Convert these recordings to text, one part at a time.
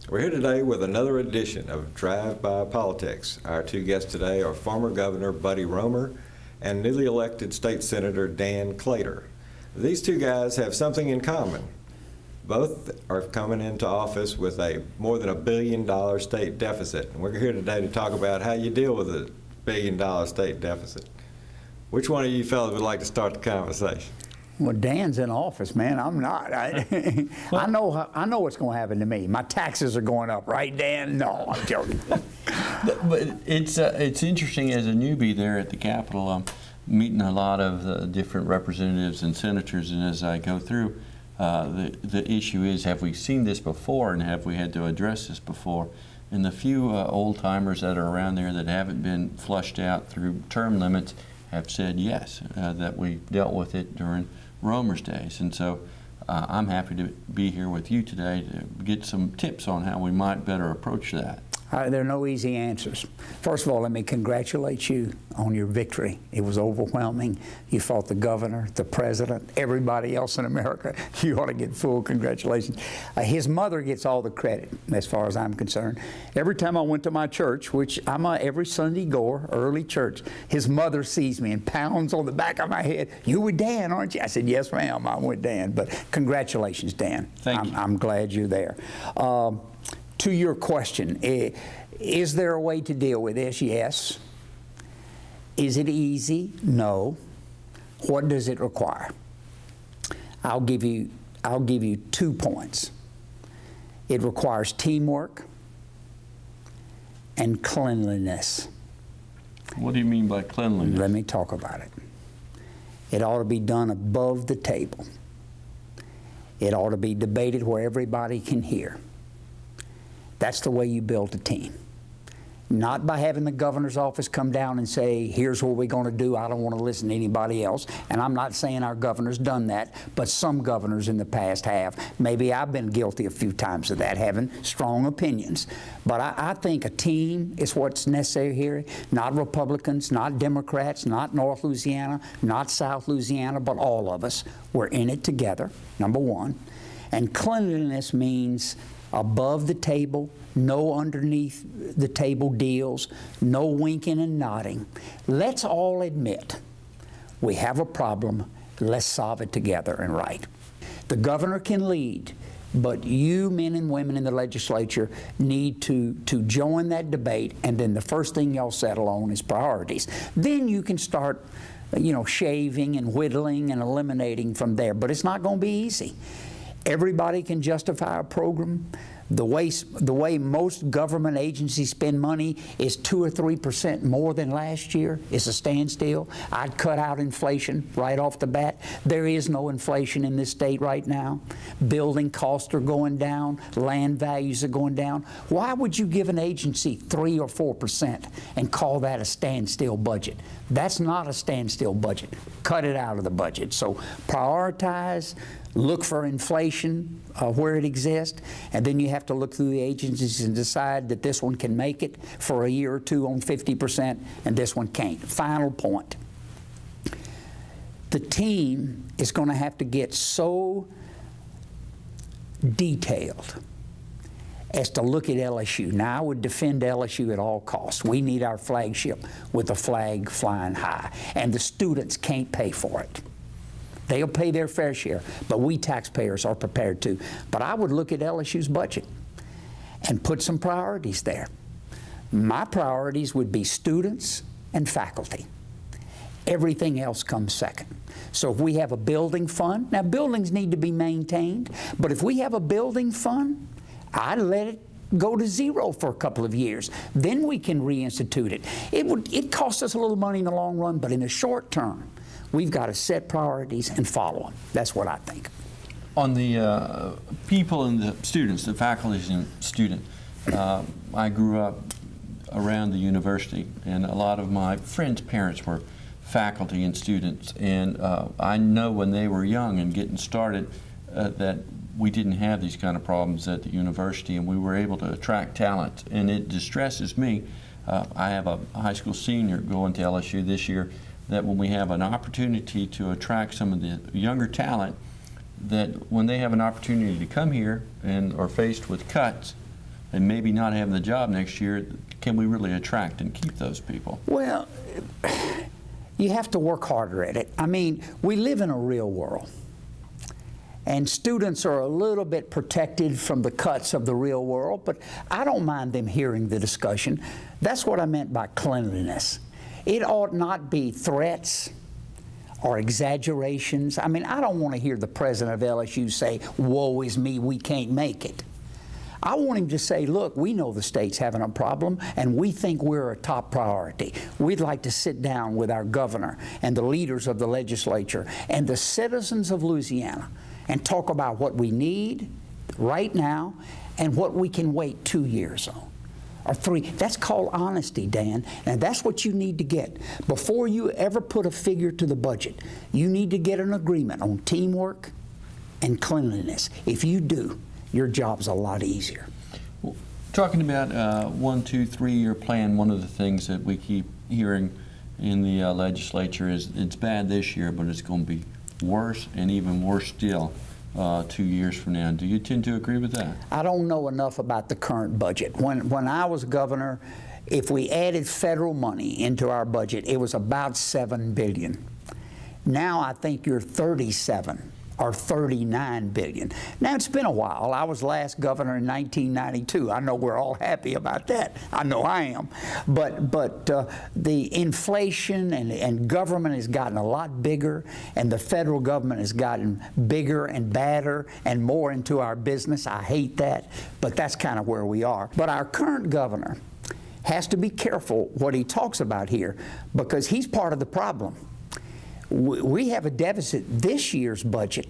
We're here today with another edition of Drive-By Politics. Our two guests today are former Governor Buddy Roemer and newly elected State Senator Dan Claitor. These two guys have something in common. Both are coming into office with a more than $1 billion state deficit. And we're here today to talk about how you deal with a $1 billion state deficit. Which one of you fellas would like to start the conversation? Well, Dan's in office, man. I'm not. I know what's going to happen to me. My taxes are going up, right, Dan? No, I'm joking. But it's interesting as a newbie there at the Capitol. I'm meeting a lot of different representatives and senators, and as I go through, the issue is, have we seen this before, and have we had to address this before? And the few old-timers that are around there that haven't been flushed out through term limits have said yes, that we dealt with it during Roemer's days. And so I'm happy to be here with you today to get some tips on how we might better approach that. There are no easy answers. First of all, let me congratulate you on your victory. It was overwhelming. You fought the governor, the president, everybody else in America. You ought to get full congratulations. His mother gets all the credit, as far as I'm concerned. Every time I went to my church, which I'm a every Sunday goer, early church, his mother sees me and pounds on the back of my head. "You with Dan, aren't you?" I said, "Yes, ma'am, I'm with Dan." But congratulations, Dan. Thank you. I'm glad you're there. To your question, is there a way to deal with this? Yes. Is it easy? No. What does it require? I'll give you 2 points. It requires teamwork and cleanliness. What do you mean by cleanliness? Let me talk about it. It ought to be done above the table. It ought to be debated where everybody can hear. That's the way you build a team. Not by having the governor's office come down and say, "Here's what we're going to do. I don't want to listen to anybody else." And I'm not saying our governor's done that, but some governors in the past have. Maybe I've been guilty a few times of that, having strong opinions. But I think a team is what's necessary here. Not Republicans, not Democrats, not North Louisiana, not South Louisiana, but all of us. We're in it together, number one. And cleanliness means above the table, no underneath the table deals, no winking and nodding. Let's all admit we have a problem. Let's solve it together and right. The governor can lead, but you men and women in the legislature need to join that debate, and then the first thing y'all settle on is priorities. Then you can start, shaving and whittling and eliminating from there, but it's not going to be easy. Everybody can justify a program. The way most government agencies spend money is 2 or 3% more than last year. It's a standstill. I'd cut out inflation right off the bat. There is no inflation in this state right now. Building costs are going down. Land values are going down. Why would you give an agency 3 or 4% and call that a standstill budget? That's not a standstill budget. Cut it out of the budget. So prioritize. Look for inflation where it exists, and then you have to look through the agencies and decide that this one can make it for a year or two on 50%, and this one can't. Final point. The team is going to have to get so detailed as to look at LSU. Now, I would defend LSU at all costs. We need our flagship with the flag flying high, and the students can't pay for it. They'll pay their fair share, but we taxpayers are prepared to. But I would look at LSU's budget and put some priorities there. My priorities would be students and faculty. Everything else comes second. So if we have a building fund, now buildings need to be maintained, but if we have a building fund, I'd let it go to zero for a couple of years. Then we can reinstitute it. It costs us a little money in the long run, but in the short term, we've got to set priorities and follow them. That's what I think. On the people and the students, the faculty and student, I grew up around the university, and a lot of my friends' parents were faculty and students, and I know when they were young and getting started that we didn't have these kind of problems at the university, and we were able to attract talent. And it distresses me. I have a high school senior going to LSU this year, that when we have an opportunity to attract some of the younger talent, that when they have an opportunity to come here and are faced with cuts, and maybe not having the job next year, can we really attract and keep those people? Well, you have to work harder at it. I mean, we live in a real world. And students are a little bit protected from the cuts of the real world, but I don't mind them hearing the discussion. That's what I meant by cleanliness. It ought not be threats or exaggerations. I mean, I don't want to hear the president of LSU say, "Woe is me, we can't make it." I want him to say, look, we know the state's having a problem, and we think we're a top priority. We'd like to sit down with our governor and the leaders of the legislature and the citizens of Louisiana and talk about what we need right now and what we can wait 2 years on. Or 3. That's called honesty, Dan, and that's what you need to get. Before you ever put a figure to the budget, you need to get an agreement on teamwork and cleanliness. If you do, your job's a lot easier. Well, talking about 1, 2, 3-year plan, one of the things that we keep hearing in the legislature is it's bad this year, but it's going to be worse and even worse still 2 years from now. Do you tend to agree with that? I don't know enough about the current budget. When I was governor, if we added federal money into our budget, it was about $7 billion. Now I think you're 37 or 39 billion. Now it's been a while. I was last governor in 1992. I know we're all happy about that. I know I am. But the inflation and government has gotten a lot bigger, and the federal government has gotten bigger and badder and more into our business. I hate that, but that's kind of where we are. But our current governor has to be careful what he talks about here, because he's part of the problem. We have a deficit this year's budget,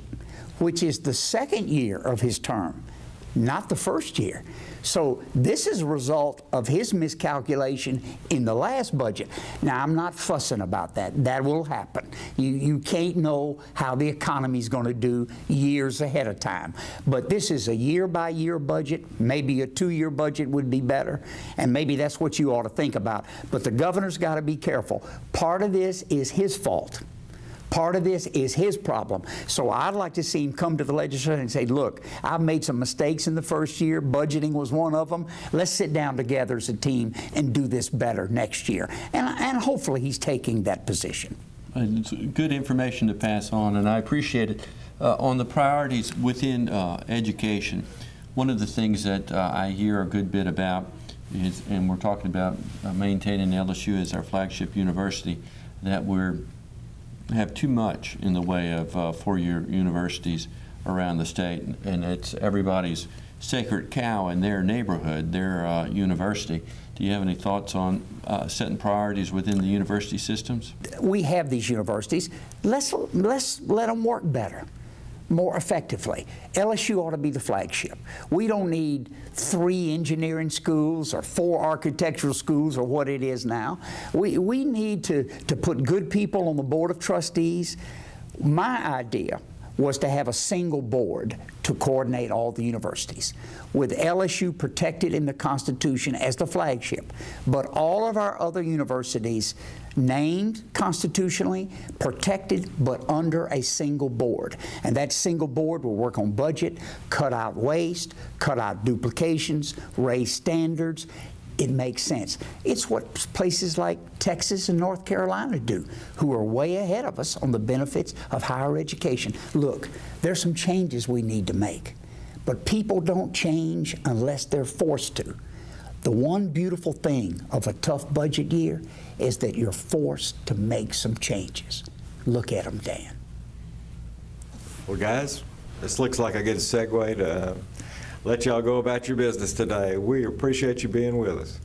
which is the second year of his term, not the first year. So this is a result of his miscalculation in the last budget. Now, I'm not fussing about that. That will happen. You can't know how the economy is going to do years ahead of time. But this is a year-by-year budget. Maybe a 2-year budget would be better, and maybe that's what you ought to think about. But the governor's got to be careful. Part of this is his fault. Part of this is his problem. So I'd like to see him come to the legislature and say, look, I've made some mistakes in the first year. Budgeting was one of them. Let's sit down together as a team and do this better next year. And hopefully he's taking that position. It's good information to pass on, and I appreciate it. On the priorities within education, one of the things that I hear a good bit about is, and we're talking about maintaining LSU as our flagship university, that we're have too much in the way of four-year universities around the state, and it's everybody's sacred cow in their neighborhood, their university. Do you have any thoughts on setting priorities within the university systems? We have these universities. Let's let them work better, more effectively. LSU ought to be the flagship. We don't need 3 engineering schools or 4 architectural schools or what it is now. We need to put good people on the board of trustees. My idea was to have a single board to coordinate all the universities, with LSU protected in the Constitution as the flagship, but all of our other universities named constitutionally, protected, but under a single board. And that single board will work on budget, cut out waste, cut out duplications, raise standards. It makes sense. It's what places like Texas and North Carolina do, who are way ahead of us on the benefits of higher education. Look, there's some changes we need to make, but people don't change unless they're forced to. The one beautiful thing of a tough budget year is that you're forced to make some changes. Look at them, Dan. Well, guys, this looks like a good segue to let y'all go about your business today. We appreciate you being with us.